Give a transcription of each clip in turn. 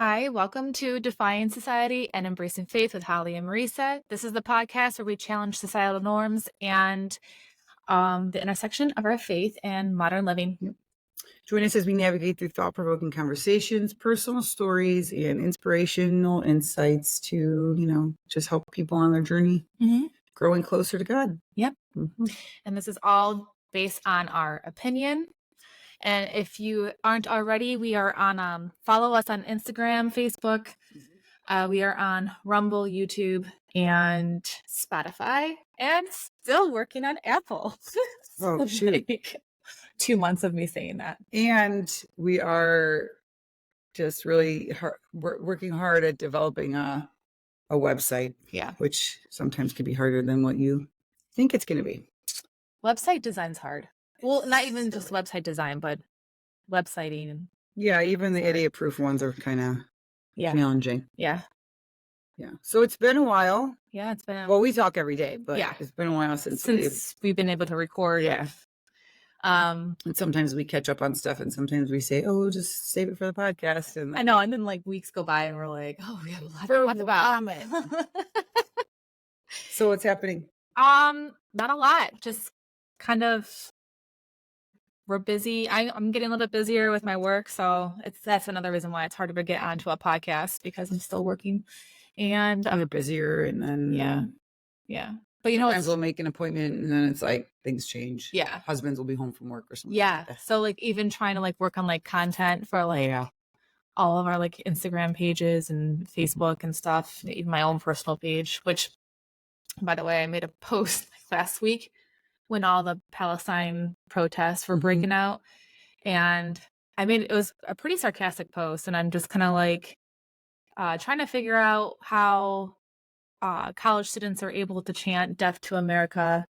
Hi, welcome to Defying Society and Embracing Faith with Holly and Marisa. This is the podcast where we challenge societal norms and the intersection of our faith and modern living. Join us as we navigate through thought-provoking conversations, personal stories, and inspirational insights to, just help people on their journey growing closer to God. Yep. Mhm. And this is all based on our opinion. And if you aren't already, we are on, follow us on Instagram, Facebook. We are on Rumble, YouTube, and Spotify, and still working on Apple. Oh, shoot. 2 months of me saying that. And we are just really working hard at developing a website, Yeah. which sometimes can be harder than what you think it's going to be. Website design's hard. Well, not even just website design, but websiting. Yeah, even the idiot-proof ones are kind of challenging. Yeah. Yeah. So it's been a while. Yeah, it's been Well, we talk every day, but Yeah. it's been a while since we've been able to record. Yeah. And sometimes we catch up on stuff, and sometimes we say, "Oh, we'll just save it for the podcast." And I know, and then like weeks go by, and we're like, "Oh, we have a lot to talk about." So what's happening? Not a lot. Just kind of we're busy. I'm getting a little bit busier with my work, so that's another reason why it's harder to get onto a podcast because I'm still working, and I'm busier, and then yeah. But sometimes we'll make an appointment, and then it's like things change. Yeah. Husbands will be home from work or something. Yeah. So like even trying to like work on like content for like all of our like Instagram pages and Facebook and stuff, even my own personal page, which by the way, I made a post last week when all the Palestine protests were breaking out. And I mean, it was a pretty sarcastic post. And I'm just kind of like trying to figure out how college students are able to chant death to America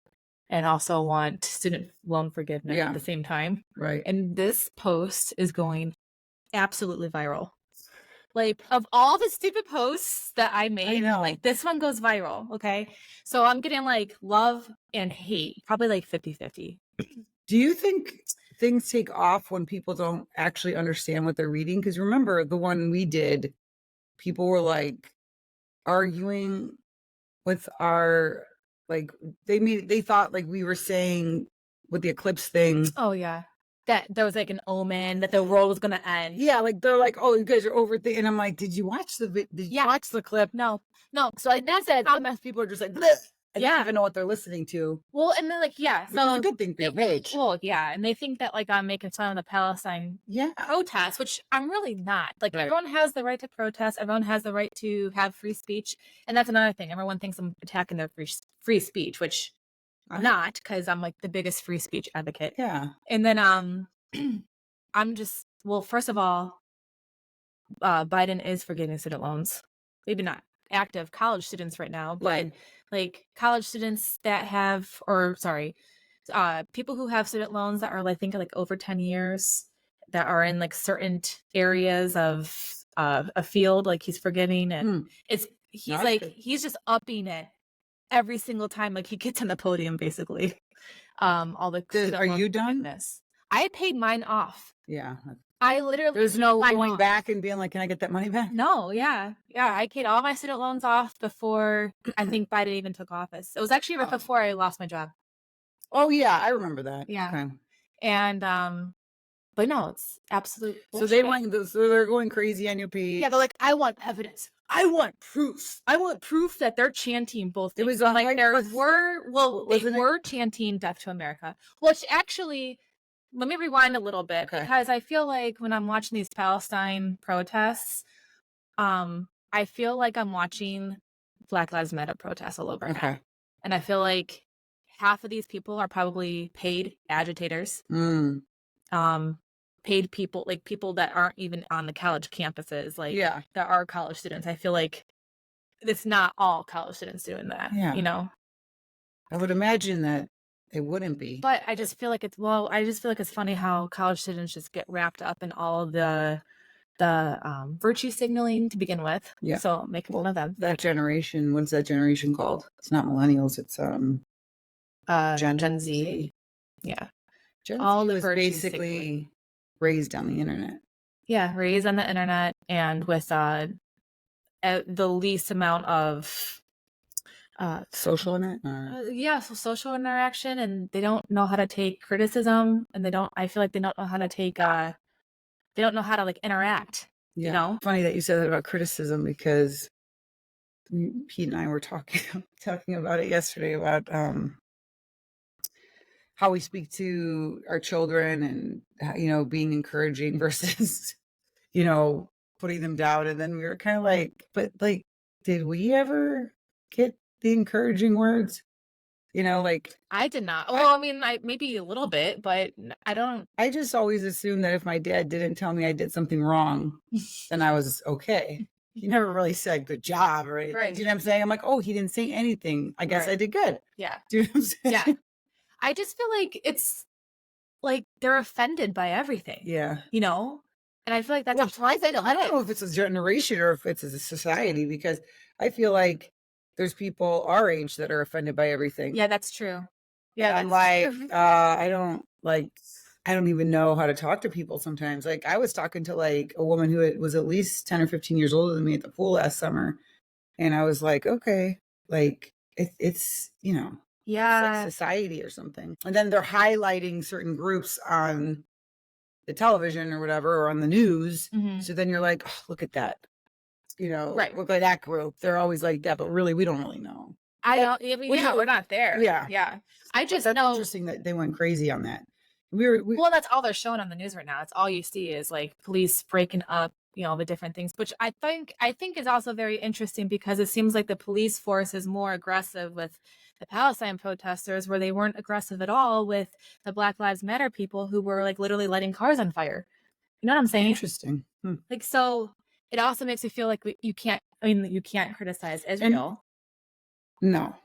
and also want student loan forgiveness at the same time. Right. And this post is going absolutely viral. Like, of all the stupid posts that I made, like this one goes viral. Okay. So I'm getting like love and hate, probably like 50-50. Do you think things take off when people don't actually understand what they're reading? Because remember the one we did, people were like arguing with our, like, they thought like we were saying with the eclipse thing. Oh yeah. That there was like an omen that the world was gonna end. Yeah, like they're like, "Oh, you guys are overthinking." And I'm like, "Did you watch did you watch the clip?" No. So like that's it. Sometimes people are just like, "Bleh." I don't even know what they're listening to. Well, and then like Which is a good thing for your page. Well, yeah, and they think that like I'm making fun of the Palestine protests, which I'm really not. Like everyone has the right to protest, everyone has the right to have free speech, and that's another thing. Everyone thinks I'm attacking their free speech, which I'm not, because I'm like the biggest free speech advocate. Yeah. And then I'm just first of all, Biden is forgiving student loans. Maybe not active college students right now, but like college students that have, people who have student loans that are, I think, like over 10 years that are in like certain areas of a field, like he's forgiving, and he's just upping it every single time. Like he gets on the podium, basically. All the Are you done? Forgiveness. I had paid mine off. Yeah. I literally There's no going back and being like, "Can I get that money back?" No, yeah. I paid all my student loans off before I think Biden even took office. It was actually right before I lost my job. Oh yeah, I remember that. Yeah. Okay. And but no, it's absolute bullshit. So they're going crazy on your page. Yeah, they're like, "I want evidence. I want proof. I want proof that they're chanting both things." It was like they were chanting death to America. Which actually, let me rewind a little bit, because I feel like when I'm watching these Palestine protests, I feel like I'm watching Black Lives Matter protests all over again. And I feel like half of these people are probably paid agitators. Paid people, like people that aren't even on the college campuses, like that are college students. I feel like it's not all college students doing that. I would imagine that it wouldn't be. But I just feel like it's funny how college students just get wrapped up in all of the virtue signaling to begin with. Yeah. So make one of them. That generation, what's that generation called? It's not millennials, it's Gen Z. Yeah. Gen all Z the was virtue basically raised on the internet. Yeah, raised on the internet and with the least amount of social in it. yeah, so social interaction, and they don't know how to take criticism, and I feel like they don't know how to take they don't know how to like interact. Yeah. You know? Funny that you said that about criticism, because Pete and I were talking about it yesterday, about how we speak to our children, and being encouraging versus putting them down. And then we were kind of like, but like, did we ever get the encouraging words? Like, I did not. Well, I mean, maybe a little bit, but I don't. I just always assumed that if my dad didn't tell me I did something wrong, then I was okay. He never really said good job or anything. Right. Do you know what I'm saying? I'm like, oh, he didn't say anything. I guess Right. I did good. Yeah. Do you know what I'm saying? Yeah. I just feel like it's like they're offended by everything. Yeah. And I feel like that's I don't know if it's a generation or if it's a society, because I feel like there's people our age that are offended by everything. Yeah, that's true. Yeah, I'm like, I don't even know how to talk to people sometimes. Like, I was talking to like a woman who was at least 10 or 15 years older than me at the pool last summer. And I was like, okay, like it's yeah, like society or something. And then they're highlighting certain groups on the television or whatever, or on the news. Mhm. So then you're like, oh, look at that. Right. Look at that group. They're always like that, but really, we don't really know. I don't. I mean, we're not there. Yeah. Yeah. I just That's know. interesting that they went crazy on that. Well, that's all they're showing on the news right now. It's all you see is like police breaking up, the different things, which I think is also very interesting, because it seems like the police force is more aggressive with the Palestine protesters, where they weren't aggressive at all with the Black Lives Matter people who were like literally lighting cars on fire. You know what I'm saying? Interesting. Like, so it also makes me feel like you can't criticize Israel. No,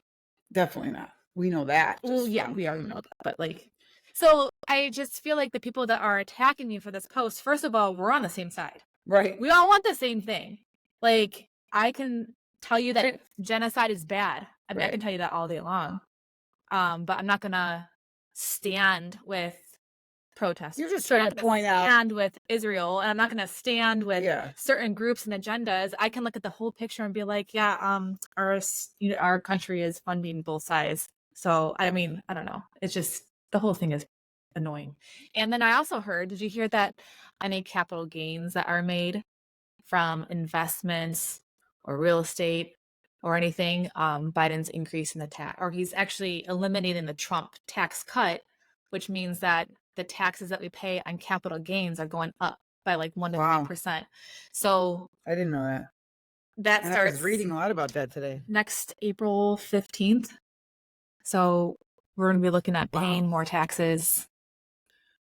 definitely not. We know that. Well, yeah, we already know that, but like, so I just feel like the people that are attacking me for this post, first of all, we're on the same side. Right. We all want the same thing. Like, I can tell you that genocide is bad. I mean, I can tell you that all day long. But I'm not gonna stand with protesters. You're just trying to point out. Stand with Israel, and I'm not gonna stand with certain groups and agendas. I can look at the whole picture and be like, yeah, our country is funding both sides. So I mean, I don't know. It's just the whole thing is annoying. And then I also heard, did you hear that any capital gains that are made from investments or real estate or anything, Biden's increasing the tax, or he's actually eliminating the Trump tax cut, which means that the taxes that we pay on capital gains are going up by like 1 to 3%. So I didn't know that. That starts. I was reading a lot about that today. Next April 15th. So we're going to be looking at paying more taxes.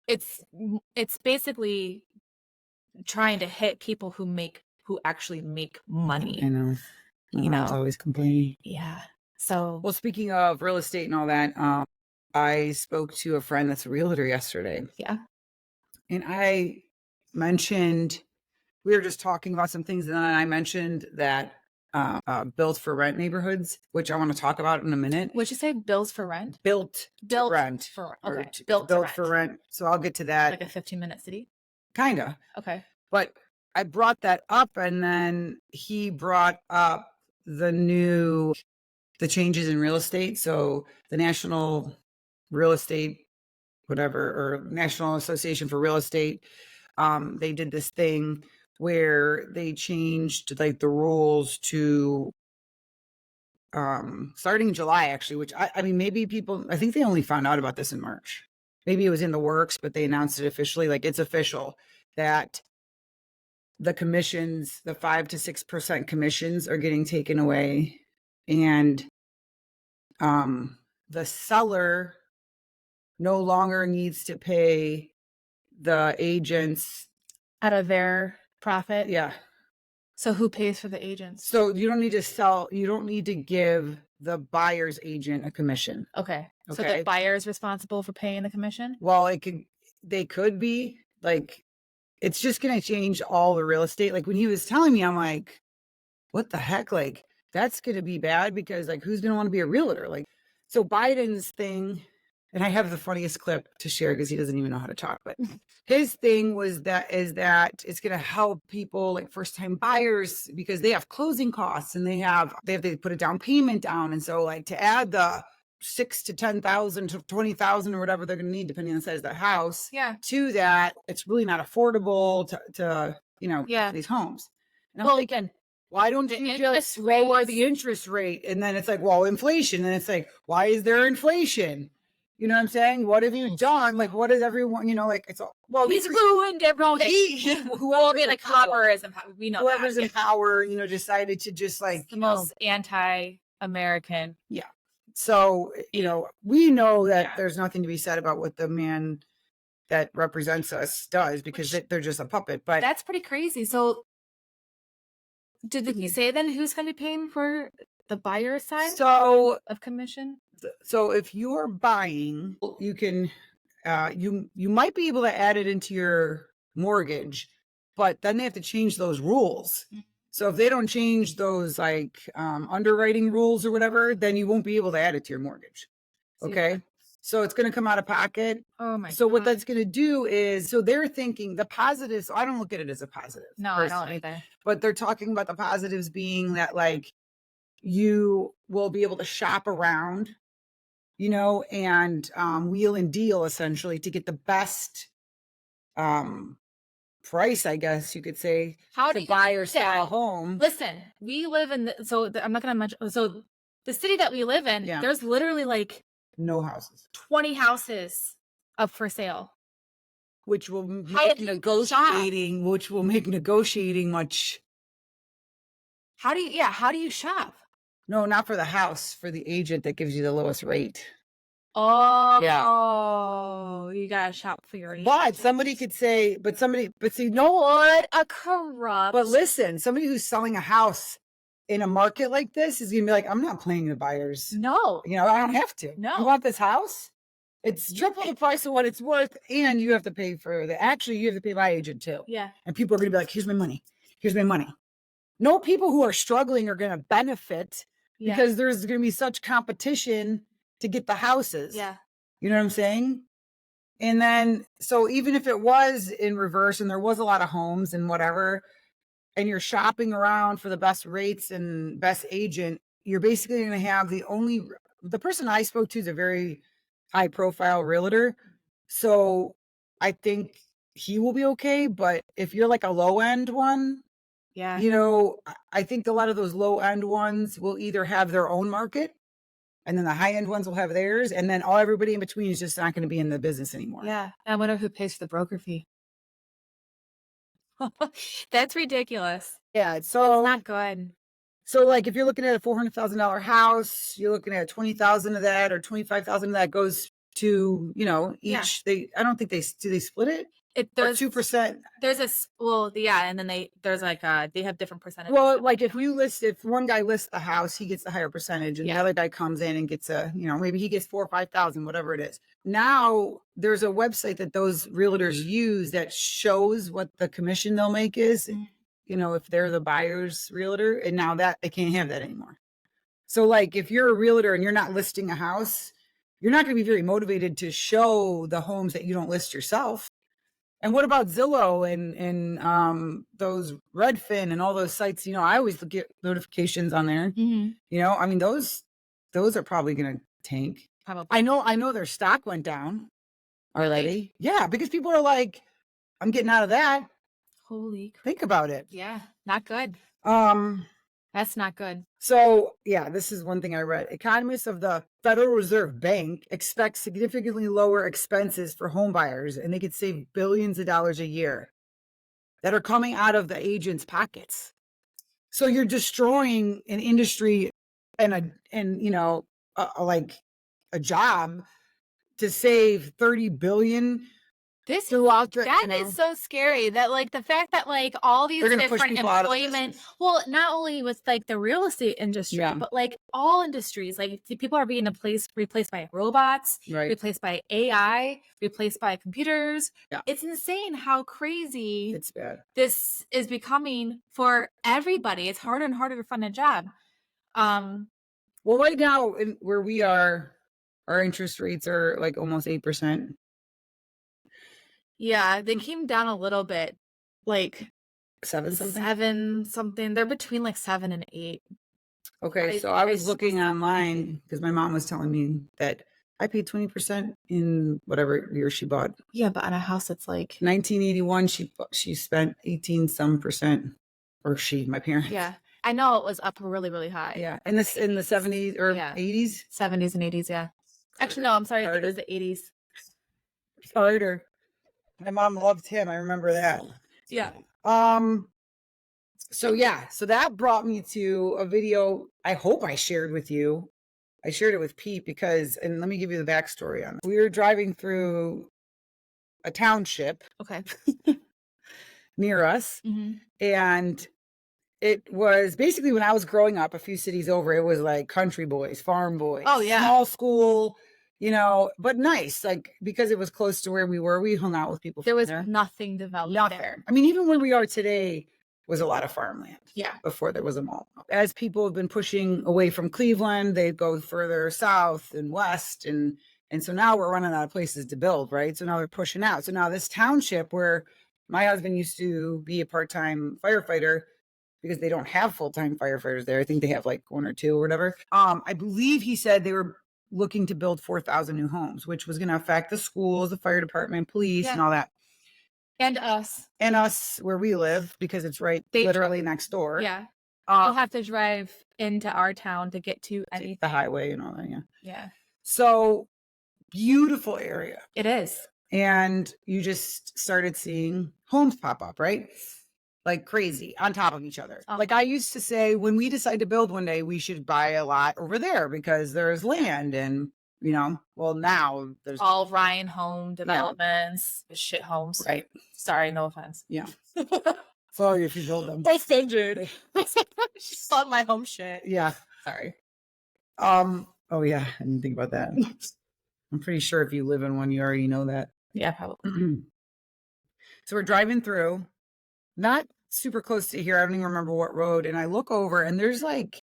It's basically trying to hit people who actually make money. I know. It's always complaining. Yeah. So, well, speaking of real estate and all that, I spoke to a friend that's a realtor yesterday. Yeah. And I mentioned, we were just talking about some things, and then I mentioned that built for rent neighborhoods, which I want to talk about in a minute. What'd you say? Bills for rent? Built rent. Okay. Built for rent. So I'll get to that. Like a 15-minute city? Kind of. Okay. But I brought that up, and then he brought up the changes in real estate. So the National Real Estate, whatever, or National Association for Real Estate, they did this thing where they changed like the rules to starting in July, actually, which I mean, maybe people, I think they only found out about this in March. Maybe it was in the works, but they announced it officially. Like, it's official that the commissions, the 5 to 6% commissions, are getting taken away, and the seller no longer needs to pay the agents out of their profit. Yeah. So who pays for the agents? So you don't need to sell. You don't need to give the buyer's agent a commission. Okay. So the buyer is responsible for paying the commission? Well, they could be like, it's just going to change all the real estate. Like, when he was telling me, I'm like, what the heck? Like, that's going to be bad, because like, who's going to want to be a realtor? Like, so Biden's thing and I have the funniest clip to share because he doesn't even know how to talk. But his thing is that it's going to help people like first time buyers because they have closing costs and they have to put a down payment down, and so like to add the 6,000 to 10,000 to 20,000 or whatever they're going to need depending on the size of the house. Yeah. To that, it's really not affordable to these homes. And I'm thinking, why don't you just lower the interest rate? And then it's like, well, inflation. And it's like, why is there inflation? You know what I'm saying? What have you done? Like, what is everyone, like, it's all, well, he's ruined everyone. Whoever's like power is in power. We know whoever's that. in power, decided to just like the most anti-American. Yeah. So, we know that there's nothing to be said about what the man that represents us does because they're just a puppet. But that's pretty crazy. So did he say then who's going to be paying for the buyer side of commission? So if you're buying, you can, you might be able to add it into your mortgage, but then they have to change those rules. So if they don't change those like underwriting rules or whatever, then you won't be able to add it to your mortgage. Okay. So it's going to come out of pocket. Oh my! So what that's going to do is, so they're thinking the positives. I don't look at it as a positive. No, personally. I don't either. But they're talking about the positives being that like you will be able to shop around, and wheel and deal essentially to get the best price, I guess you could say. How to buy or sell a home? Listen, we live in I'm not going to mention. So the city that we live in, there's literally like no houses, 20 houses up for sale, which will make negotiating much. How do you shop? No, not for the house, for the agent that gives you the lowest rate. Oh, yeah. Oh, you gotta shop for your agent. But somebody could say, see, no, what a corrupt. But listen, somebody who's selling a house in a market like this is gonna be like, I'm not playing the buyers. No. I don't have to. No. You want this house? It's triple the price of what it's worth, and you have to pay for you have to pay my agent too. Yeah. And people are gonna be like, here's my money. Here's my money. No, people who are struggling are gonna benefit because there's gonna be such competition to get the houses. Yeah. You know what I'm saying? And then, so even if it was in reverse and there was a lot of homes and whatever, and you're shopping around for the best rates and best agent, you're basically going to have the person I spoke to is a very high profile realtor. So I think he will be okay. But if you're like a low end one, I think a lot of those low end ones will either have their own market and then the high end ones will have theirs. And then everybody in between is just not going to be in the business anymore. Yeah. I wonder who pays for the broker fee. That's ridiculous. Yeah. So it's not good. So like if you're looking at a $400,000 house, you're looking at 20,000 of that or 25,000 of that goes to, each, I don't think they split it. There's 2%. There's and then there's like they have different percentages. Well, like if one guy lists the house, he gets the higher percentage, and the other guy comes in and gets maybe he gets 4,000 or 5,000, whatever it is. Now there's a website that those realtors use that shows what the commission they'll make is, if they're the buyer's realtor, and now that they can't have that anymore. So like if you're a realtor and you're not listing a house, you're not going to be very motivated to show the homes that you don't list yourself. And what about Zillow and those Redfin and all those sites? I always get notifications on there. Mm-hmm. Those are probably going to tank. Probably. I know their stock went down already. Yeah, because people are like, I'm getting out of that. Holy crap. Think about it. Yeah, not good. That's not good. So, this is one thing I read. Economists of the Federal Reserve Bank expect significantly lower expenses for home buyers, and they could save billions of dollars a year that are coming out of the agents' pockets. So you're destroying an industry and a job to save $30 billion. That is so scary. That like the fact that like all these different employment, not only with like the real estate industry, but like all industries, like people are being replaced by robots, replaced by AI, replaced by computers. Yeah. It's insane how crazy it's bad. This is becoming for everybody. It's harder and harder to find a job. Well, right now where we are, Our interest rates are like almost 8%. Yeah, they came down a little bit, like 7 something. 7 something. They're between like 7 and 8. Okay, so I was looking online because my mom was telling me that I paid 20% in whatever year she bought. Yeah, but on a house that's like 1981, she spent 18 some percent, or my parents. Yeah, I know it was up really, really high. Yeah, and this in the 70s or 80s. 70s and 80s. Yeah, actually, no, I'm sorry, I think it was the 80s. Carter. My mom loved him. I remember that. Yeah. So yeah, so that brought me to a video I hope I shared with you. I shared it with Pete because, and let me give you the backstory on it. We were driving through a township Okay. near us, and it was basically when I was growing up, a few cities over, it was like country boys, farm boys. Oh, yeah. Small school, you know, but nice. Like, because it was close to where we were, we hung out with people. There was nothing developed there. I mean, even where we are today was a lot of farmland. Yeah. Before there was a mall. As people have been pushing away from Cleveland, they go further south and west. And so now we're running out of places to build, right? So now they're pushing out. So now this township where my husband used to be a part-time firefighter, because they don't have full-time firefighters there. I think they have like 1 or 2 or whatever. I believe he said they were looking to build 4,000 new homes, which was going to affect the schools, the fire department, police, and all that. And us. And us where we live, because it's literally next door. Yeah. We'll have to drive into our town to get to anything. The highway and all that, yeah. Yeah. So beautiful area. It is. And you just started seeing homes pop up, right? Like crazy on top of each other. Like I used to say, when we decide to build one day, we should buy a lot over there because there's land and, you know, well, now there's all Ryan home developments, shit homes. Right. Sorry, no offense. Yeah. Sorry if you build them. They figured. She's on my home shit. Yeah. Sorry. Oh yeah, I didn't think about that. I'm pretty sure if you live in one, you already know that. Yeah, probably. So we're driving through, not super close to here. I don't even remember what road. And I look over and there's like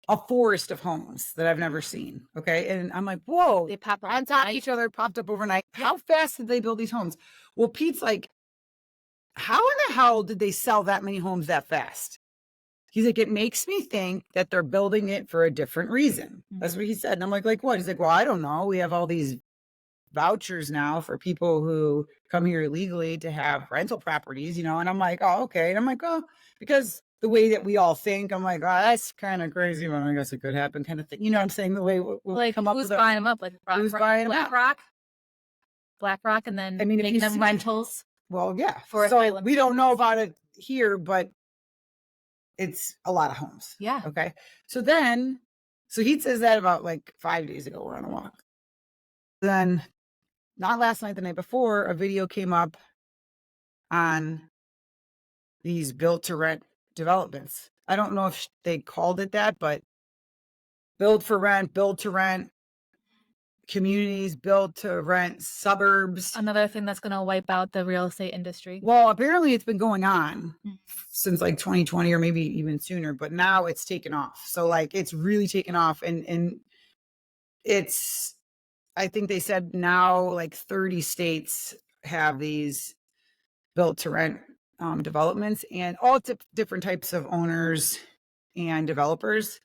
a forest of homes that I've never seen. Okay. And I'm like, whoa, They pop up on top of each other, popped up overnight. How fast did they build these homes? Well, Pete's like, how in the hell did they sell that many homes that fast? He's like, it makes me think that they're building it for a different reason. That's what he said. And I'm like, what? He's like, well, I don't know. We have all these vouchers now for people who come here illegally to have rental properties, you know? And I'm like, oh, okay. And I'm like, oh, because the way that we all think, I'm like, oh, that's kind of crazy, but I guess it could happen kind of thing. You know what I'm saying? The way we'll like, come up who's with buying them up? Like who's buying them up? BlackRock, and then I mean, making them rentals. Well, yeah. So we don't know about it here, but it's a lot of homes. Yeah. Okay. So he says that about like 5 days ago, we're on a walk. Then not last night, the night before, a video came up on these built to rent developments. I don't know if they called it that, but build to rent communities, build to rent suburbs. Another thing that's going to wipe out the real estate industry. Well, apparently it's been going on since like 2020 or maybe even sooner, but now it's taken off. So like it's really taken off, and it's, I think they said now like 30 states have these built to rent developments, and all different types of owners and developers.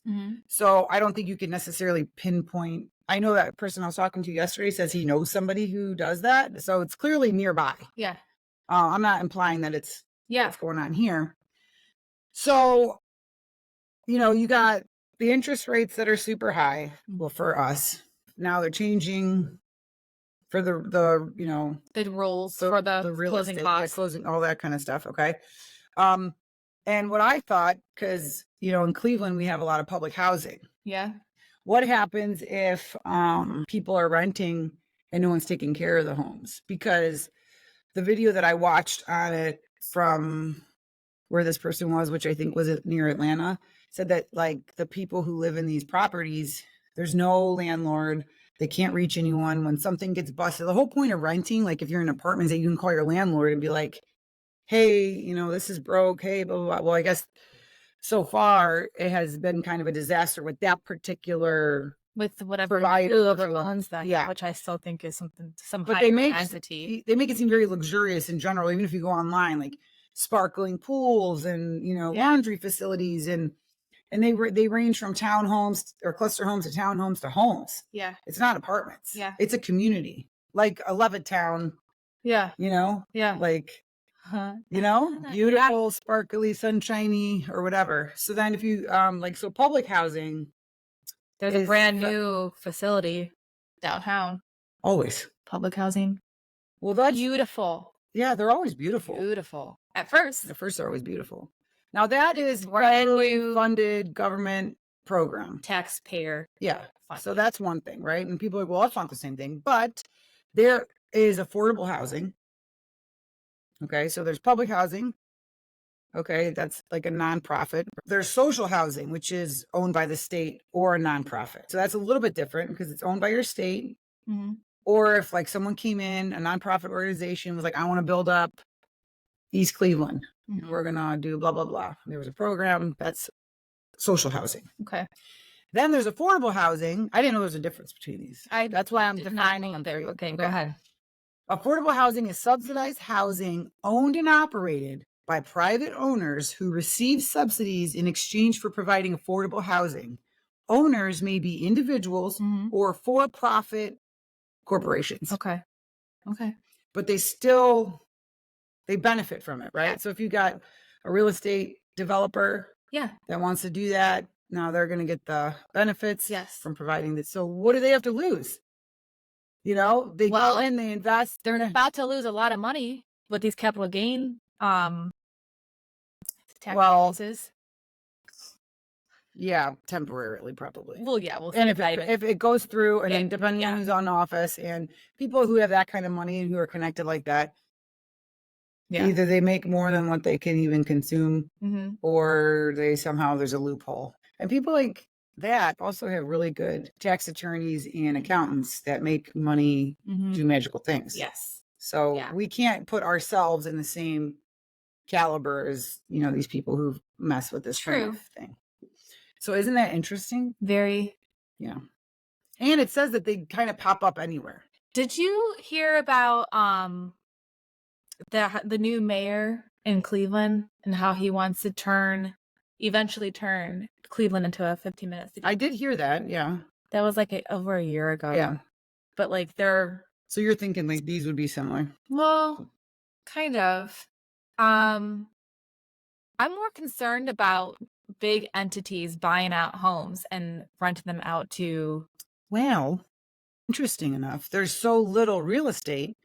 So I don't think you can necessarily pinpoint. I know that person I was talking to yesterday says he knows somebody who does that. So it's clearly nearby. Yeah. I'm not implying that it's what's going on here. So, you know, you got the interest rates that are super high. Well, for us now, they're changing for the you know, the rules for the closing costs, closing, all that kind of stuff. Okay. And what I thought, because, you know, in Cleveland, we have a lot of public housing. Yeah. What happens if people are renting and no one's taking care of the homes? Because the video that I watched on it from where this person was, which I think was near Atlanta, said that like the people who live in these properties, there's no landlord. They can't reach anyone when something gets busted. The whole point of renting, like if you're in an apartment, that you can call your landlord and be like, hey, you know, this is broke. Hey, blah, blah, blah. Well, I guess so far it has been kind of a disaster with that particular with whatever provide owns that, yeah. which I still think is some But higher they entity. make it seem very luxurious in general, even if you go online, like sparkling pools and, Yeah. laundry facilities and they range from townhomes or cluster homes to townhomes to homes. Yeah. It's not apartments. Yeah. It's a community, like a Levittown, Yeah. Yeah. like, Huh. beautiful, sparkly, sunshiny, or whatever. So then if you, so public housing There's a is brand new facility downtown. always. Public housing. Well, that's, Beautiful. yeah, they're always beautiful. Beautiful. At first. At first, they're always beautiful. Now that is Brand federally new funded government program. taxpayer. Yeah. Fund. So that's one thing, right? And people are like, well, that's not the same thing. But there is affordable housing. Okay. So there's public housing. Okay. That's like a nonprofit. There's social housing, which is owned by the state or a nonprofit. So that's a little bit different because it's owned by your state. Mhm. Or if like someone came in, a nonprofit organization was like, I want to build up East Cleveland. And we're going to do blah, blah, blah. There was a program that's social housing. Okay. Then there's affordable housing. I didn't know there's a difference between these. That's why I'm defining them. There. Okay, go ahead. Affordable housing is subsidized housing owned and operated by private owners who receive subsidies in exchange for providing affordable housing. Owners may be individuals or for-profit corporations. Okay. Okay. But they benefit from it, right? Yeah. So if you got a real estate developer that wants to do that, now they're going to get the benefits from providing that. So what do they have to lose? They go in, they invest. They're about to lose a lot of money with these capital gain taxes. Yeah, temporarily, probably. Well, yeah, we'll see. And if it goes through, and then depending on who's on office, and people who have that kind of money and who are connected like that, either they make more than what they can even consume, or there's a loophole. And people like that also have really good tax attorneys and accountants that make money do magical things. Yes. So we can't put ourselves in the same caliber as, these people who mess with this kind of thing. So isn't that interesting? Very. Yeah. And it says that they kind of pop up anywhere. Did you hear about the new mayor in Cleveland and how he wants to eventually turn Cleveland into a 15-minute city? I did hear that. Yeah. That was like over a year ago. Yeah. But like so you're thinking like these would be similar? Well, kind of. I'm more concerned about big entities buying out homes and renting them out to. Well, interesting enough, there's so little real estate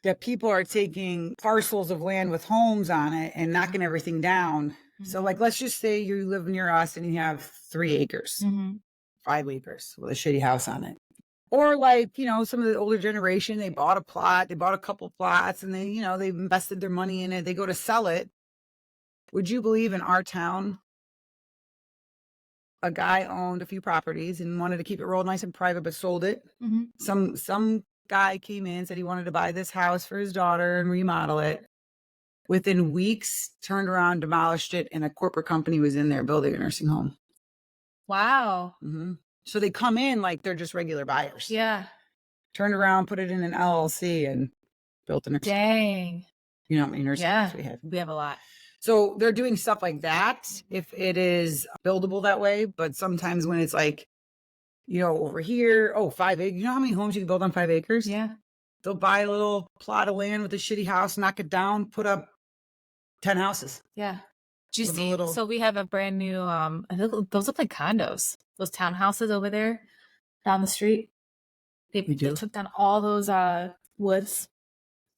that people are taking parcels of land with homes on it and knocking everything down. So like, let's just say you live near us and you have 3 acres, 5 acres with a shitty house on it. Or like, some of the older generation, they bought a plot, they bought a couple plots and they, they've invested their money in it. They go to sell it. Would you believe in our town, a guy owned a few properties and wanted to keep it real nice and private, but sold it. Some guy came in, said he wanted to buy this house for his daughter and remodel it. Within weeks, turned around, demolished it, and a corporate company was in there building a nursing home. Wow. So they come in like they're just regular buyers. Yeah. Turned around, put it in an LLC, and built a nursing home. Dang. You know how many nursing homes we have? We have a lot. So they're doing stuff like that if it is buildable that way. But sometimes when it's like, over here, 5 acres. You know how many homes you can build on 5 acres? Yeah. They'll buy a little plot of land with a shitty house, knock it down, put up 10 houses. Yeah. Do you see? So we have a brand new, I think those look like condos. Those townhouses over there down the street. They took down all those woods.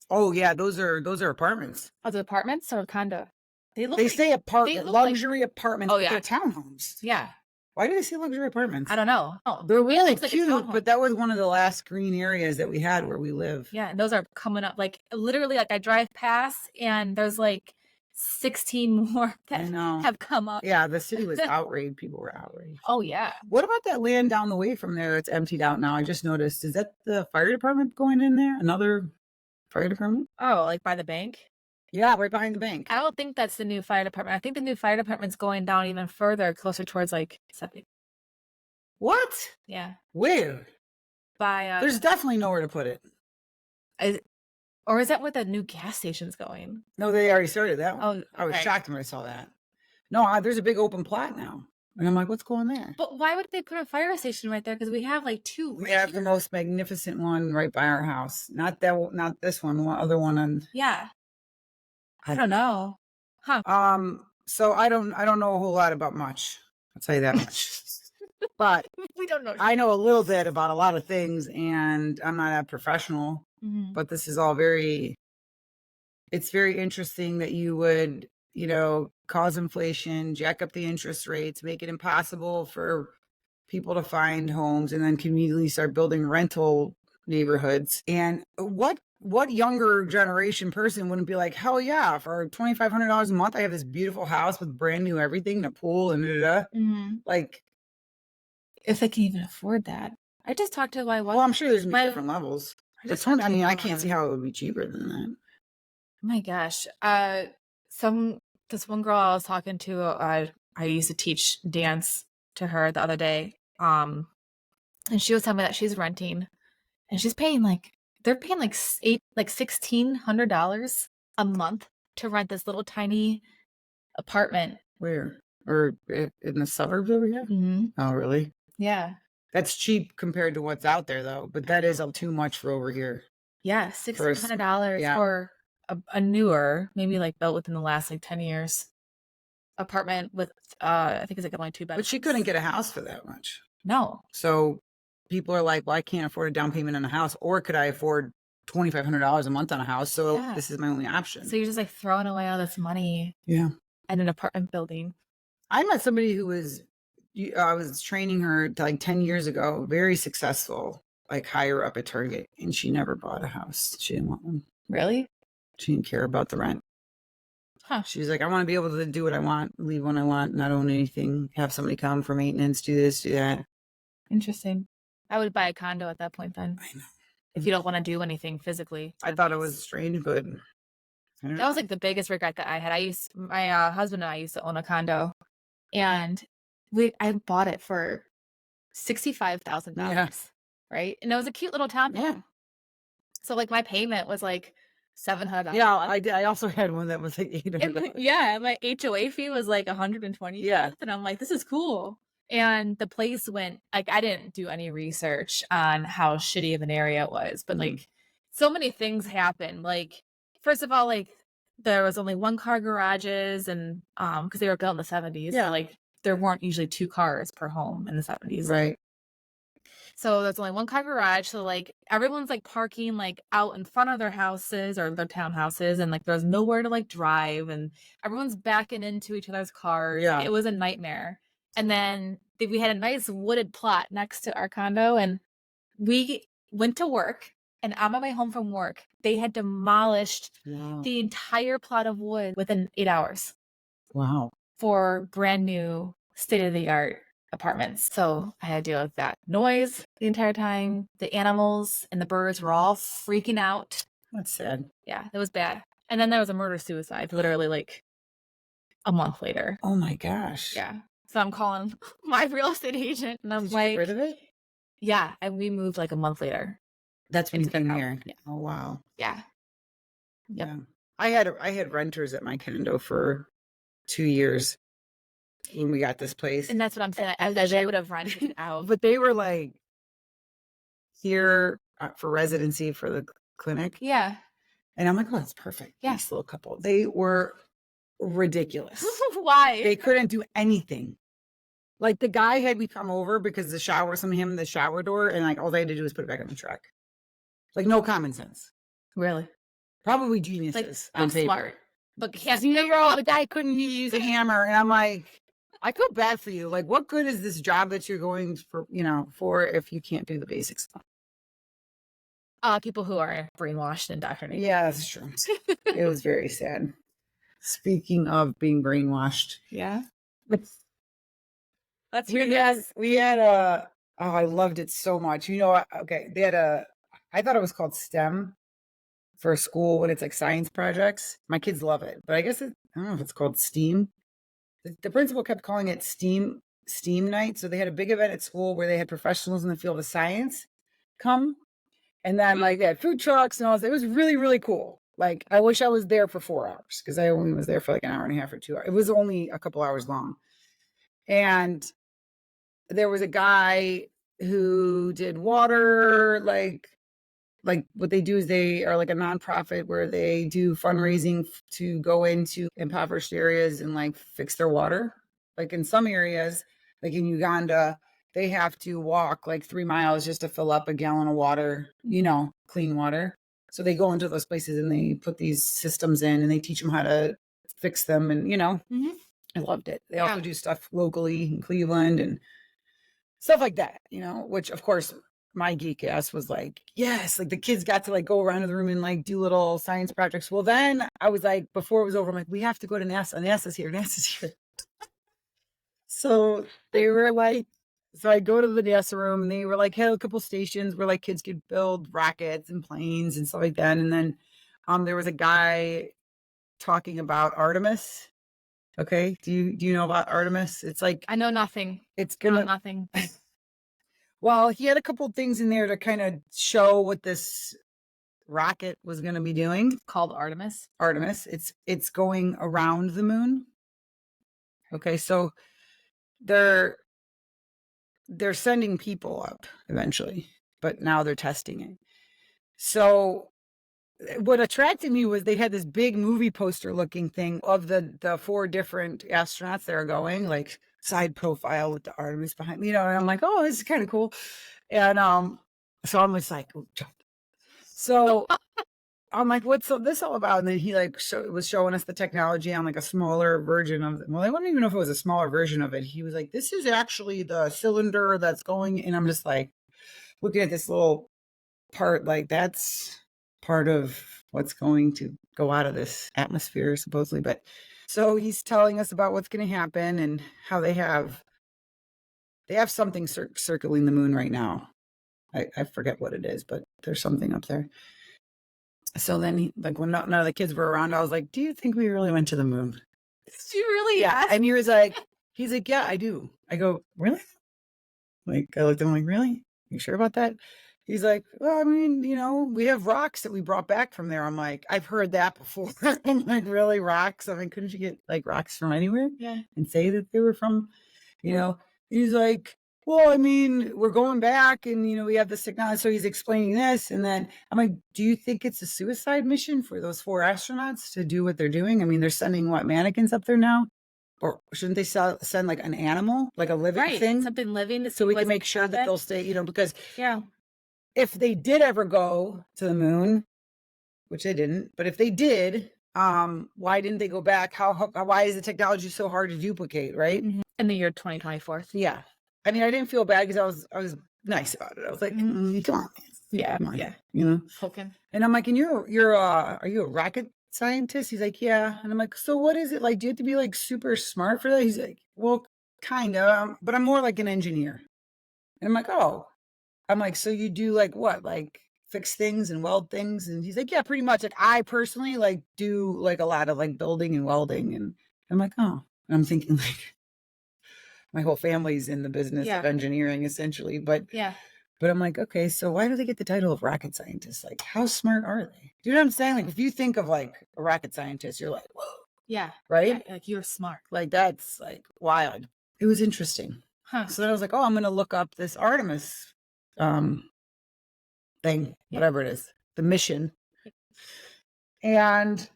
Oh yeah, those are apartments. Are the apartments or condo? They say apartment, luxury apartments. Oh yeah, they're townhomes. Yeah. Why do they say luxury apartments? I don't know. Oh, they're really cute, but that was one of the last green areas that we had where we live. Yeah, and those are coming up. Like literally, like I drive past and there's like 16 more that have come up. Yeah, the city was outraged. People were outraged. Oh yeah. What about that land down the way from there that's emptied out now? I just noticed. Is that the fire department going in there? Another fire department? Oh, like by the bank? Yeah, right behind the bank. I don't think that's the new fire department. I think the new fire department's going down even further, closer towards like septic. What? Yeah. Where? By There's definitely nowhere to put it. or is that where the new gas station's going? No, they already started that one. Oh, I was okay. shocked when I saw that. No, there's a big open plot now. And I'm like, what's going there? But why would they put a fire station right there? Because we have like 2. We have the most magnificent one right by our house. Not this one, one other one on. Yeah. I don't know. Huh. So I don't know a whole lot about much. I'll tell you that much. But We don't know. I know a little bit about a lot of things, and I'm not a professional, but this is all it's very interesting that you would, cause inflation, jack up the interest rates, make it impossible for people to find homes, and then conveniently start building rental neighborhoods. And what younger generation person wouldn't be like, hell yeah, for $2,500 a month, I have this beautiful house with brand new everything, a pool and like, if they can even afford that. I just talked to my wife. well, I'm sure there's different levels. I I can't see how it would be cheaper than that. Oh my gosh. This one girl I was talking to, I used to teach dance to her the other day. And she was telling me that she's renting and she's paying they're paying $1,600 a month to rent this little tiny apartment. Where? Or in the suburbs over here? Oh, really? Yeah. That's cheap compared to what's out there, though. But that is too much for over here. Yeah, $1,600 for a newer, maybe built within the last 10 years apartment with I think it's only 2 bedrooms. But she couldn't get a house for that much. No. So people are like, well, I can't afford a down payment on a house, or could I afford $2,500 a month on a house? So this is my only option. So you're just throwing away all this money. Yeah. At an apartment building. I met somebody who I was training her 10 years ago, very successful, higher up at Target, and she never bought a house. She didn't want one. Really? She didn't care about the rent. Huh. She was like, I want to be able to do what I want, leave when I want, not own anything, have somebody come for maintenance, do this, do that. Interesting. I would buy a condo at that point then. I know. If you don't want to do anything phically. I thought it was strange, but that was the biggest regret that I had. My husband and I used to own a condo, and I bought it for $65,000. Yeah. Right? And it was a cute little town. Yeah. So my payment was $700. Yeah, I also had one that was $800. Yeah, my HOA fee was $120. Yeah. And I'm like, this is cool. And the place went I didn't do any research on how shitty of an area it was, but so many things happened. First of all, there was only 1-car garages, and because they were built in the 70s. Yeah. So, there weren't usually 2 cars per home in the 70s. Right. So there's only 1-car garage. So everyone's parking out in front of their houses or their townhouses, and there's nowhere to drive, and everyone's backing into each other's cars. Yeah. It was a nightmare. And then we had a nice wooded plot next to our condo, and we went to work, and on my way home from work, they had demolished the entire plot of wood within 8 hours. Wow. For brand new state-of-the-art apartments. So I had to deal with that noise the entire time. The animals and the birds were all freaking out. That's sad. Yeah, it was bad. And then there was a murder-suicide literally a month later. Oh my gosh. Yeah. So I'm calling my real estate agent, and I'm Did you get rid of it? Yeah, and we moved a month later. That's when you've been here. Yeah. Oh wow. Yeah. Yep. Yeah. I had renters at my condo for 2 years when we got this place. And that's what I'm saying. I would have rented out. But they were here for residency for the clinic. Yeah. And I'm like, oh, that's perfect. Yeah. Nice little couple. They were ridiculous. Why? They couldn't do anything. The guy had me come over because the shower door, and all they had to do was put it back on the truck. No common sense. Really? Probably geniuses. I'm smart. But can't the guy couldn't use a hammer, and I'm like, I feel bad for you. What good is this job that you're going for if you can't do the basics? People who are brainwashed and indoctrinated. Yeah, that's true. It was very sad. Speaking of being brainwashed, yeah, that's we had I loved it so much. Okay, they had I thought it was called STEM for school when it's science projects. My kids love it, but I guess I don't know if it's called STEAM. The principal kept calling it STEAM STEAM night. So they had a big event at school where they had professionals in the field of science come. And then like they had food trucks and all this. It was really, really cool. Like I wish I was there for 4 hours because I only was there for like an hour and a half or 2 hours. It was only a couple hours long. And there was a guy who did water, like what they do is they are like a nonprofit where they do fundraising to go into impoverished areas and like fix their water. Like in some areas, like in Uganda, they have to walk like 3 miles just to fill up a gallon of water, clean water. So they go into those places and they put these systems in and they teach them how to fix them. And, I loved it. They also do stuff locally in Cleveland and stuff like that, which of course my geek ass was like, yes, like the kids got to like go around in the room and like do little science projects. Well, then I was like, before it was over, I'm like, we have to go to NASA. NASA's here. So they were like, so I go to the NASA room and they were like, had a couple stations where like kids could build rockets and planes and stuff like that. And then there was a guy talking about Artemis. Okay. Do you know about Artemis? It's like, I know nothing. It's gonna nothing. Well, he had a couple things in there to kind of show what this rocket was going to be doing. Called Artemis. Artemis. It's going around the moon. Okay, so they're sending people up eventually, but now they're testing it. So what attracted me was they had this big movie poster looking thing of the 4 different astronauts that are going, like side profile with the Artemis behind me, and I'm like, oh, this is kind of cool. And so I'm just like, so I'm like, what's this all about? And then he like was showing us the technology on like a smaller version of it. Well, I don't even know if it was a smaller version of it. He was like, this is actually the cylinder that's going, and I'm just like looking at this little part, like that's part of what's going to go out of this atmosphere supposedly. But so he's telling us about what's going to happen and how they have something circling the moon right now. I forget what it is, but there's something up there. So then like when none of the kids were around, I was like, do you think we really went to the moon? Did you really? Yeah. And he's like, yeah, I do. I go, really? Like I looked at him like, really? You sure about that? He's like, well, I mean, we have rocks that we brought back from there. I'm like, I've heard that before. I'm like, really, rocks? I mean, couldn't you get like rocks from anywhere? Yeah. And say that they were from, he's like, well, I mean, we're going back and, we have this technology. So he's explaining this. And then I'm like, do you think it's a suicide mission for those 4 astronauts to do what they're doing? I mean, they're sending mannequins up there now? Or shouldn't they send like an animal, like a living thing? Something living. So we can make sure that they'll stay, because if they did ever go to the moon, which they didn't, but if they did, why didn't they go back? Why is the technology so hard to duplicate, right? Mm-hmm. In the year 2024. Yeah. I mean, I didn't feel bad because I was nice about it. I was like, come on, man. Yeah. Come on. Poking. And I'm like, and are you a rocket scientist? He's like, yeah. And I'm like, so what is it like? Do you have to be like super smart for that? He's like, well, kind of, but I'm more like an engineer. And I'm like, oh. I'm like, so you do like what? Like fix things and weld things? And he's like, yeah, pretty much. Like I personally like do like a lot of like building and welding. And I'm like, oh. And I'm thinking like my whole family's in the business of engineering essentially. But I'm like, okay, so why do they get the title of rocket scientist? Like how smart are they? Do you know what I'm saying? Like if you think of like a rocket scientist, you're like, whoa. Yeah. Right? Yeah, like you're smart. Like that's like wild. It was interesting. Huh. So then I was like, oh, I'm going to look up this Artemis thing, whatever it is, the mission. And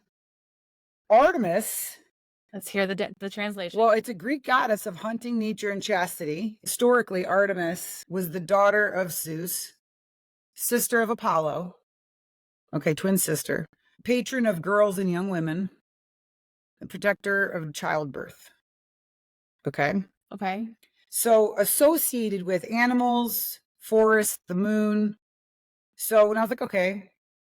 Artemis, let's hear the translation. Well, it's a Greek goddess of hunting, nature, and chastity. Historically, Artemis was the daughter of Zeus, sister of Apollo. Okay, twin sister, patron of girls and young women, the protector of childbirth. Okay. So associated with animals, forests, the moon. So when I was like, okay,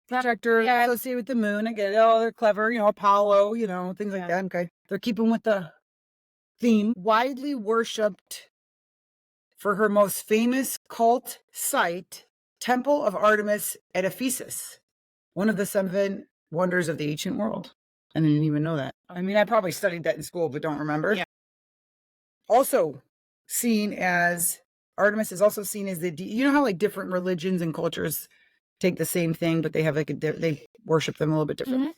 protector associated with the moon, I get it. Oh, they're clever, Apollo, things like that. Okay. They're keeping with the theme. Widely worshipped for her most famous cult site, Temple of Artemis at Ephesus, one of the 7 wonders of the ancient world. I didn't even know that. I mean, I probably studied that in school, but don't remember. Yeah. Also, Artemis is also seen as you know how like different religions and cultures take the same thing, but they have like they worship them a little bit different. Mhm.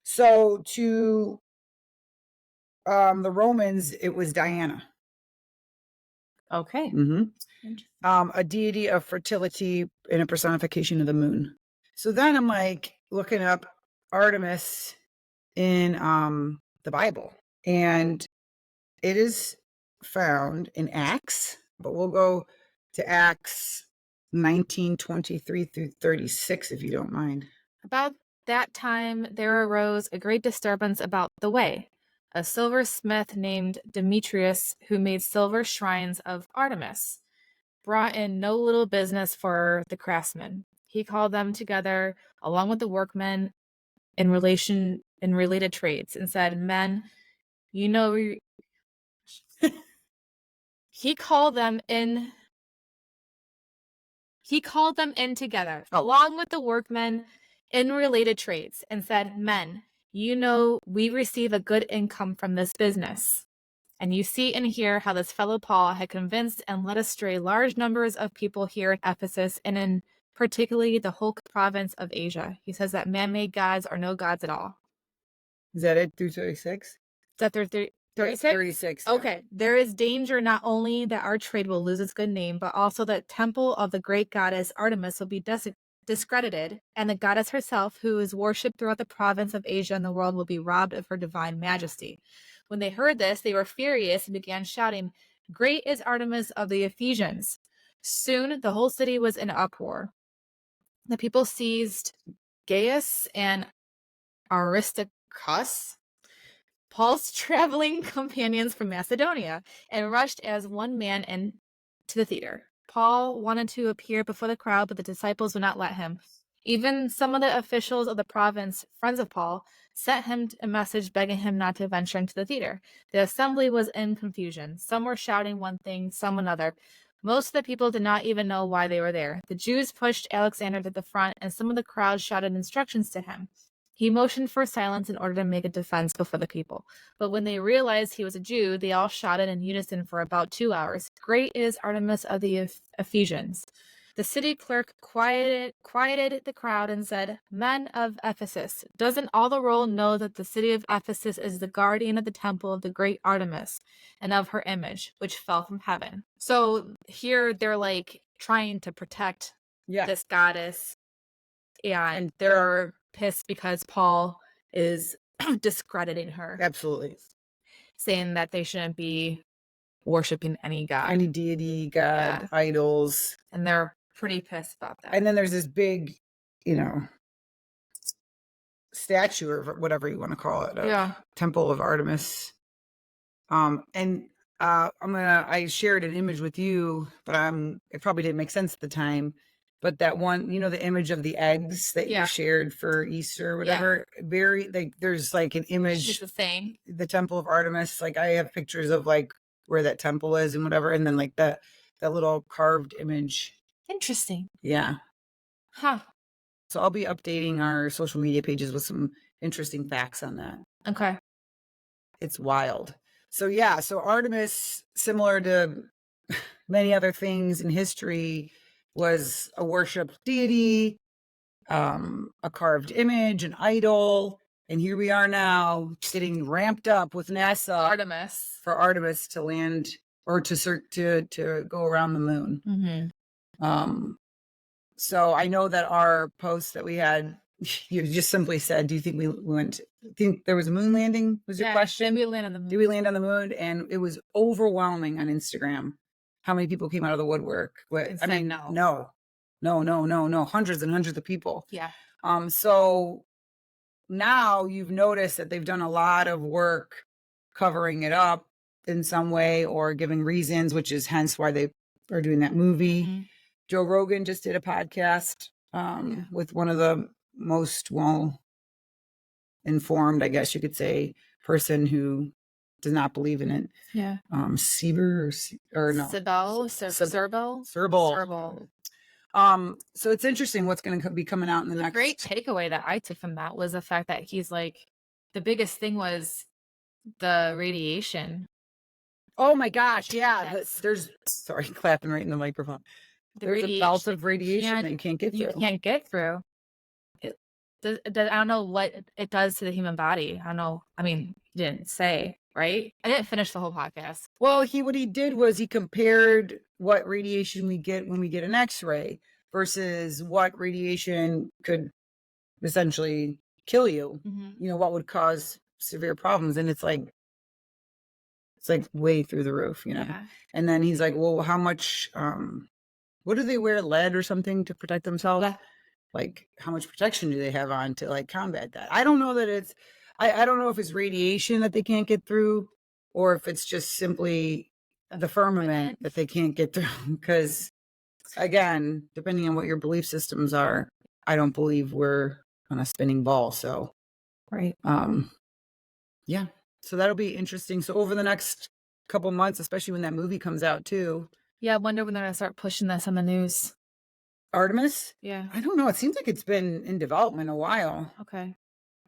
So to the Romans, it was Diana. Okay. A deity of fertility and a personification of the moon. So then I'm like looking up Artemis in the Bible, and it is found in Acts, but we'll go to Acts 19:23 through 36 if you don't mind. About that time there arose a great disturbance about the way. A silversmith named Demetrius, who made silver shrines of Artemis, brought in no little business for the craftsmen. He called them together along with the workmen in related trades and said, "Men, you know," he called them in together along with the workmen in related trades and said, "Men, you know we receive a good income from this business. And you see and hear how this fellow Paul had convinced and led astray large numbers of people here in Ephesus and in particularly the whole province of Asia." He says that man-made gods are no gods at all. Is that it through 36? Is that their 36? 36. Okay. There is danger not only that our trade will lose its good name, but also that temple of the great goddess Artemis will be discredited, and the goddess herself, who is worshipped throughout the province of Asia and the world, will be robbed of her divine majesty. When they heard this, they were furious and began shouting, "Great is Artemis of the Ephesians." Soon the whole city was in uproar. The people seized Gaius and Aristarchus, Paul's traveling companions from Macedonia, and rushed as one man into the theater. Paul wanted to appear before the crowd, but the disciples would not let him. Even some of the officials of the province, friends of Paul, sent him a message begging him not to venture into the theater. The assembly was in confusion. Some were shouting one thing, some another. Most of the people did not even know why they were there. The Jews pushed Alexander to the front, and some of the crowd shouted instructions to him. He motioned for silence in order to make a defense before the people. But when they realized he was a Jew, they all shouted in unison for about 2 hours, "Great is Artemis of the Ephesians." The city clerk quieted the crowd and said, "Men of Ephesus, doesn't all the world know that the city of Ephesus is the guardian of the temple of the great Artemis and of her image, which fell from heaven?" So here they're like trying to protect this goddess, and they're pissed because Paul is discrediting her. Absolutely. Saying that they shouldn't be worshiping any god. Any deity, god, idols. And they're pretty pissed about that. And then there's this big, statue or whatever you want to call it. Temple of Artemis. I shared an image with you, but it probably didn't make sense at the time. But that one, the image of the eggs that you shared for Easter or whatever, there's like an image. It's the same. The Temple of Artemis. Like I have pictures of like where that temple is and whatever. And then like that little carved image. Interesting. Yeah. Huh. So I'll be updating our social media pages with some interesting facts on that. Okay. It's wild. So yeah, so Artemis, similar to many other things in history, was a worshipped deity, a carved image, an idol, and here we are now getting ramped up with NASA Artemis for Artemis to land or to go around the moon. Mm-hmm. So I know that our post that we had, you just simply said, "Do you think we went? Think there was a moon landing?" Was your question? Did we land on the moon? Did we land on the moon? And it was overwhelming on Instagram how many people came out of the woodwork. I mean, no, hundreds and hundreds of people. Yeah. So now you've noticed that they've done a lot of work covering it up in some way or giving reasons, which is hence why they are doing that movie. Mm-hmm. Joe Rogan just did a podcast with one of the most well-informed, I guess you could say, person who does not believe in it. Yeah. Sieber or no. Serbal. So it's interesting what's going to be coming out in the next. Great takeaway that I took from that was the fact that he's like, the biggest thing was the radiation Oh my gosh, yeah. That's There's sorry, clapping right in the microphone. the There's a radiation belt of radiation that you can't get you through. can't get through. I don't know what it does to the human body. I don't know. I mean, he didn't say, right? I didn't finish the whole podcast. Well, what he did was he compared what radiation we get when we get an X-ray versus what radiation could essentially kill you. You know, what would cause severe problems, and it's like way through the roof, you know. Yeah. And then he's like, "Well, how much what do they wear, lead or something to protect themselves? Yeah. Like how much protection do they have on to like combat that?" I don't know that it's I don't know if it's radiation that they can't get through or if it's just simply the firmament that they can't get through because again, depending on what your belief systems are, I don't believe we're on a spinning ball, so Right. yeah. So that'll be interesting. So over the next couple months, especially when that movie comes out too. Yeah, I wonder when they're gonna start pushing this on the news. Artemis? Yeah. I don't know. It seems like it's been in development a while. Okay.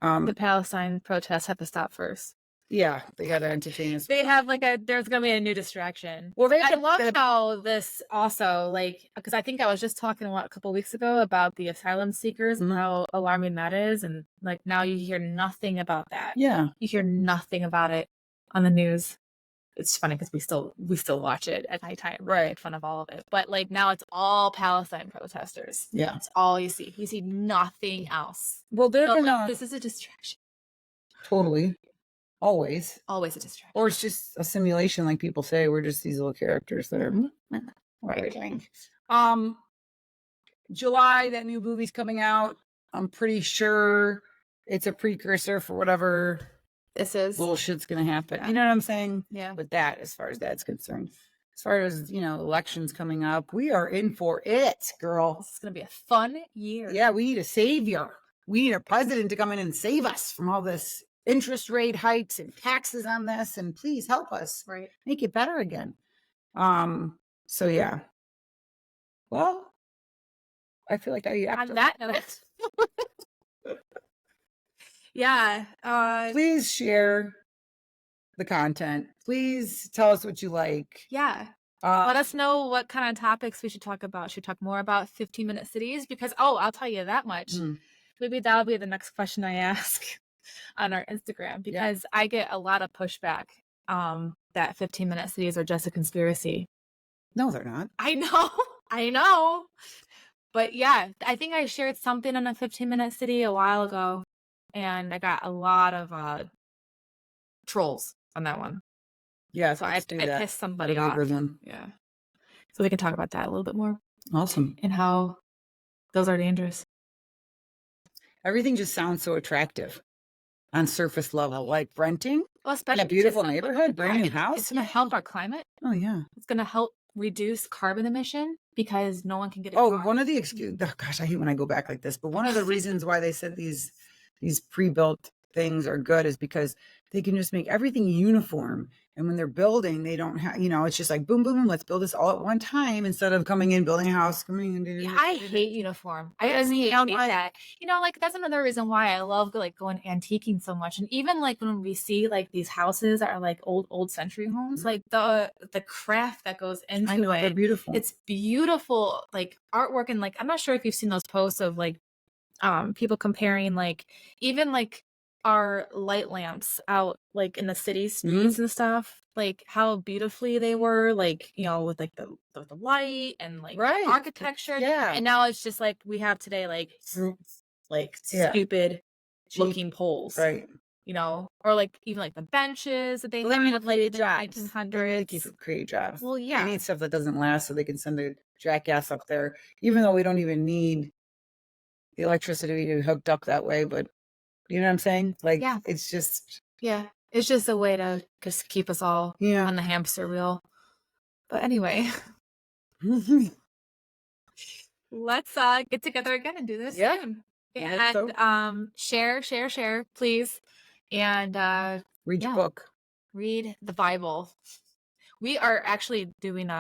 The Palestine protests have to stop first. Yeah, they got to entertain us. They have there's gonna be a new distraction. Well, I love how this also because I think I was just talking a couple weeks ago about the asylum seekers and how alarming that is, and like now you hear nothing about that. Yeah, You hear nothing about it on the news. It's funny because we still watch it at nighttime, right? Make fun of all of it, but like now it's all Palestine protesters. Yeah, it's all you see. You see nothing else. Well, they're gonna this is a distraction. Totally, always a distraction, or it's just a simulation, like people say. We're just these little characters that are right. July, that new movie's coming out. I'm pretty sure it's a precursor for whatever this is bullshit's gonna happen. You know what I'm saying? Yeah. With that, as far as that's concerned. As far as, elections coming up, we are in for it, girl. This is gonna be a fun year. Yeah, we need a savior. We need a president to come in and save us from all this interest rate hikes and taxes on this, and please help us. Right. Make it better again. So yeah. Well, I feel like on that note. Yeah. Please share the content. Please tell us what you like. Yeah. Let us know what kind of topics we should talk about. Should we talk more about 15-minute cities? Because I'll tell you that much. Maybe that'll be the next question I ask on our Instagram because I get a lot of pushback that 15-minute cities are just a conspiracy. No, they're not. I know. But yeah, I think I shared something on a 15-minute city a while ago, and I got a lot of trolls on that one. Yeah, so I pissed somebody off. Yeah. So we can talk about that a little bit more. Awesome. And how those are dangerous. Everything just sounds so attractive on surface level, like renting in a beautiful neighborhood, brand new house. It's going to help our climate. Oh, yeah. It's going to help reduce carbon emission because no one can get it. One of the excuses, gosh, I hate when I go back like this, but one of the reasons why they said these pre-built things are good is because they can just make everything uniform. And when they're building, they don't have, it's just like boom, boom, boom, let's build this all at one time instead of coming in, building a house, I hate uniform. I hate that. That's another reason why I love going antiquing so much. And even when we see these houses that are old century homes, the craft that goes into it. They're beautiful. It's beautiful, artwork. And I'm not sure if you've seen those posts of people comparing even our light lamps out in the city streets and stuff, how beautifully they were, with the light and architecture. Yeah. And now it's just we have today stupid looking poles. Right. Or even the benches that they have in the jobs. 1900s. Create jobs. Well, yeah. They need stuff that doesn't last so they can send a jackass up there, even though we don't even need the electricity to be hooked up that way, but you know what I'm saying? It's just... Yeah. It's just a way to just keep us all on the hamster wheel. But anyway. Let's get together again and do this soon. And share, please. And read your book. Read the Bible. We are actually doing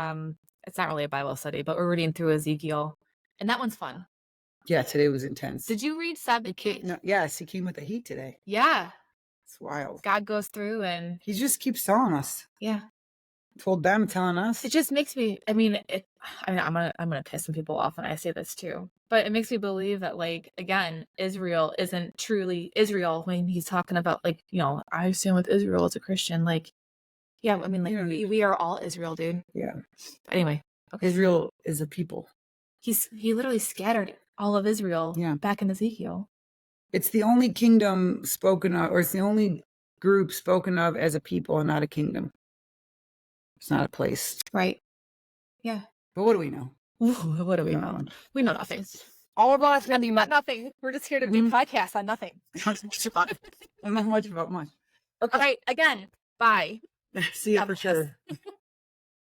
it's not really a Bible study, but we're reading through Ezekiel. And that one's fun. Yeah, today was intense. Did you read 7? Yes, he came with the heat today. Yeah. It's wild. God goes through and... He just keeps telling us. Yeah. told them, telling us. It just makes me, I'm gonna piss some people off when I say this too, but it makes me believe that, like, again, Israel isn't truly Israel when he's talking about, like, I stand with Israel as a Christian. Like, yeah, I mean, like, we are all Israel, dude. Yeah. But anyway, okay. Israel is a people. He literally scattered all of Israel back in Ezekiel. It's the only kingdom spoken of, or it's the only group spoken of as a people and not a kingdom. It's not a place. Right. Yeah. But what do we know? What do we know? We know nothing. All of us know nothing. We're just here to do podcasts on nothing. Not much about much. Okay. All right. Again. Bye. See you for sure.